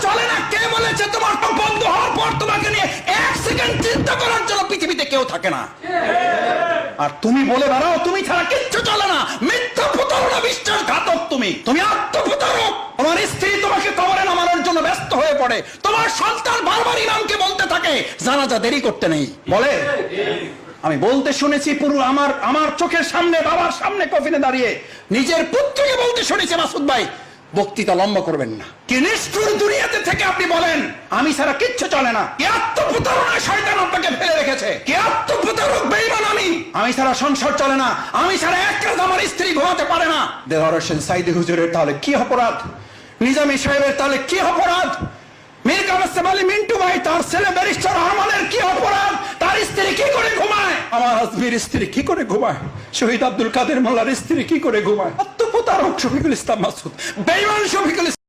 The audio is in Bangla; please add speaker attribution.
Speaker 1: চলে না। কে বলেছে তোমার বন্ধ হওয়ার পর তোমাকে নিয়ে এক সেকেন্ড চিন্তা করার জন্য পৃথিবীতে কেউ থাকে না? আর তুমি বলে বেড়াও তুমি ছাড়া কিচ্ছু চলে না। মিথ্যা প্রতারণা, বিশ্বাসঘাতক। তুমি আত্মপ্রতারক। তোমার স্ত্রী তোমাকে কবরে নামানোর জন্য ব্যস্ত হয়ে পড়ে, তোমার সন্তান বারবার ইমামকে বলতে থাকে জানাজা দেরি করতে নেই বলে। আমি বলতে শুনেছি পুরো আমার চোখের সামনে, বাবার সামনে কফিনে দাঁড়িয়ে নিজের পুত্রকে বলতে শুনেছি, মাসুদ ভাই বক্তৃতা লম্বা করবেন না। কি নিষ্ঠুর দুনিয়াতে থেকে আপনি বলেন আমি ছাড়া কিচ্ছু চলে না। কি আত্মপ্রতারণায় শয়তান আপনাকে ফেলে রেখেছে। কি আত্মপ্রতারক বেঈমান আমি ছাড়া সংসার চলে না, আমি ছাড়া এক রাত আমার স্ত্রী ঘুমাতে পারে না। দেওয়ার হোসেন সাইদি হুজুরের তাহলে কি অপরাধ? নিজামী সাহেবের তাহলে কি অপরাধ? মীর কাসেম আলী মিন্টু ভাই তার ছেলে ব্যারিস্টার রহমানের কি অপরাধ? তার স্ত্রী কি করে ঘুমায়? আমার আজমির স্ত্রী কি করে ঘুমায়? শহীদ আব্দুল কাদের মোল্লার স্ত্রী কি করে ঘুমায়? আত্মপ্রতারক শফিকুল ইসলাম মাসুদ, বেঈমান শফিকুল ইসলাম।